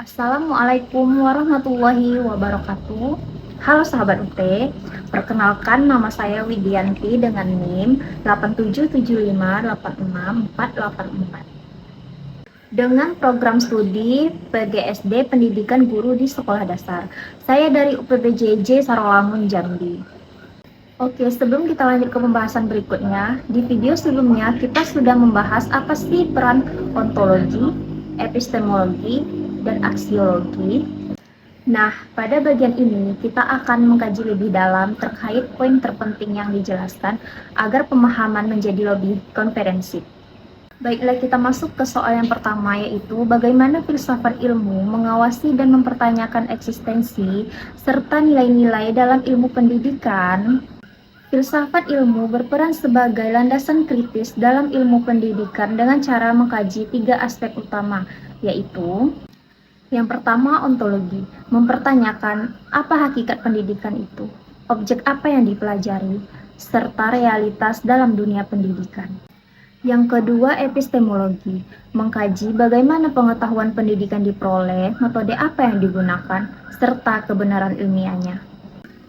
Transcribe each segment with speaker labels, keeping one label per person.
Speaker 1: Assalamualaikum warahmatullahi wabarakatuh. Halo sahabat UT, perkenalkan nama saya Widianti dengan NIM 877586484 dengan program studi PGSD Pendidikan Guru di Sekolah Dasar. Saya dari UPBJJ Sarolangun, Jambi. Oke, sebelum kita lanjut ke pembahasan berikutnya, di video sebelumnya kita sudah membahas apa sih peran ontologi, epistemologi, dan aksiologi. Nah, pada bagian ini kita akan mengkaji lebih dalam terkait poin terpenting yang dijelaskan agar pemahaman menjadi lebih komprehensif. Baiklah, kita masuk ke soal yang pertama, yaitu bagaimana filsafat ilmu mengawasi dan mempertanyakan eksistensi serta nilai-nilai dalam ilmu pendidikan. Filsafat ilmu berperan sebagai landasan kritis dalam ilmu pendidikan dengan cara mengkaji 3 aspek utama, yaitu yang pertama, ontologi, mempertanyakan apa hakikat pendidikan itu, objek apa yang dipelajari, serta realitas dalam dunia pendidikan. Yang kedua, epistemologi, mengkaji bagaimana pengetahuan pendidikan diperoleh, metode apa yang digunakan, serta kebenaran ilmiahnya.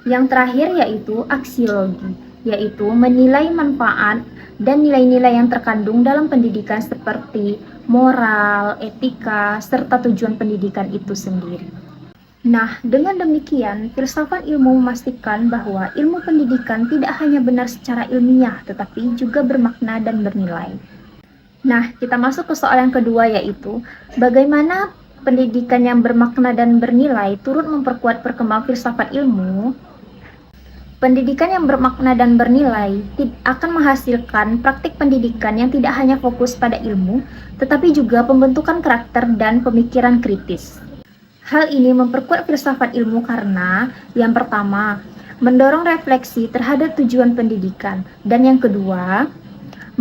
Speaker 1: Yang terakhir yaitu aksiologi, yaitu menilai manfaat dan nilai-nilai yang terkandung dalam pendidikan seperti moral, etika, serta tujuan pendidikan itu sendiri. Nah, dengan demikian, filsafat ilmu memastikan bahwa ilmu pendidikan tidak hanya benar secara ilmiah, tetapi juga bermakna dan bernilai. Nah, kita masuk ke soal yang kedua, yaitu bagaimana pendidikan yang bermakna dan bernilai turut memperkuat perkembangan filsafat ilmu. Pendidikan yang bermakna dan bernilai akan menghasilkan praktik pendidikan yang tidak hanya fokus pada ilmu, tetapi juga pembentukan karakter dan pemikiran kritis. Hal ini memperkuat filsafat ilmu karena, yang pertama, mendorong refleksi terhadap tujuan pendidikan, dan yang kedua,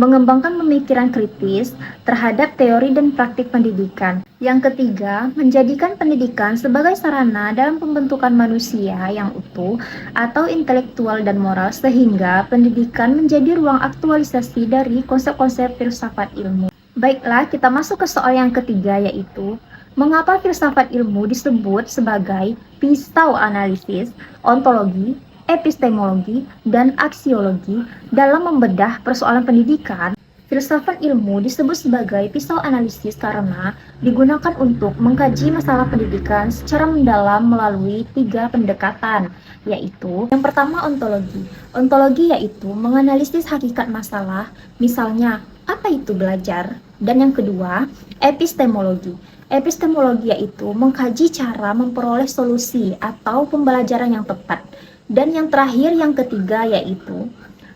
Speaker 1: mengembangkan pemikiran kritis terhadap teori dan praktik pendidikan. Yang ketiga, menjadikan pendidikan sebagai sarana dalam pembentukan manusia yang utuh atau intelektual dan moral, sehingga pendidikan menjadi ruang aktualisasi dari konsep-konsep filsafat ilmu. Baiklah, kita masuk ke soal yang ketiga, yaitu mengapa filsafat ilmu disebut sebagai pisau analisis, ontologi, epistemologi, dan aksiologi. Dalam membedah persoalan pendidikan, filsafat ilmu disebut sebagai pisau analisis karena digunakan untuk mengkaji masalah pendidikan secara mendalam melalui 3 pendekatan, yaitu yang pertama ontologi. Ontologi yaitu menganalisis hakikat masalah, misalnya apa itu belajar, dan yang kedua epistemologi. Epistemologi yaitu mengkaji cara memperoleh solusi atau pembelajaran yang tepat. Dan yang terakhir, yang ketiga, yaitu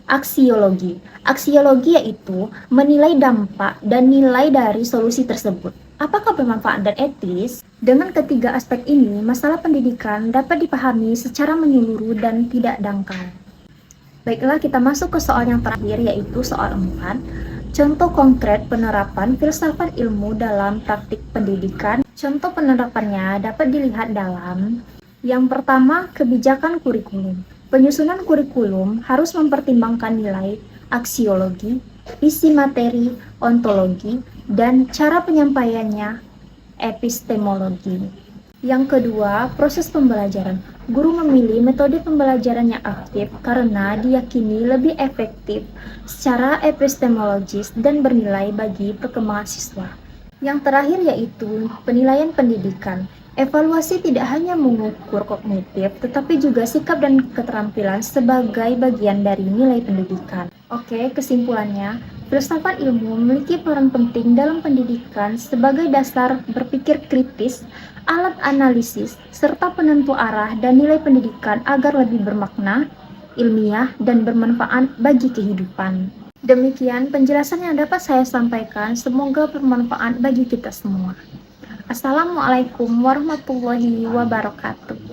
Speaker 1: aksiologi. Aksiologi yaitu menilai dampak dan nilai dari solusi tersebut. Apakah bermanfaat dan etis? Dengan ketiga aspek ini, masalah pendidikan dapat dipahami secara menyeluruh dan tidak dangkal. Baiklah, kita masuk ke soal yang terakhir, yaitu soal 4. Contoh konkret penerapan filsafat ilmu dalam praktik pendidikan. Contoh penerapannya dapat dilihat dalam yang pertama, kebijakan kurikulum. Penyusunan kurikulum harus mempertimbangkan nilai, aksiologi, isi materi, ontologi, dan cara penyampaiannya, epistemologi. Yang kedua, proses pembelajaran. Guru memilih metode pembelajaran yang aktif karena diyakini lebih efektif secara epistemologis dan bernilai bagi perkembangan siswa. Yang terakhir yaitu penilaian pendidikan. Evaluasi tidak hanya mengukur kognitif, tetapi juga sikap dan keterampilan sebagai bagian dari nilai pendidikan. Oke, kesimpulannya, filsafat ilmu memiliki peran penting dalam pendidikan sebagai dasar berpikir kritis, alat analisis, serta penentu arah dan nilai pendidikan agar lebih bermakna, ilmiah, dan bermanfaat bagi kehidupan. Demikian penjelasan yang dapat saya sampaikan, semoga bermanfaat bagi kita semua. Assalamualaikum warahmatullahi wabarakatuh.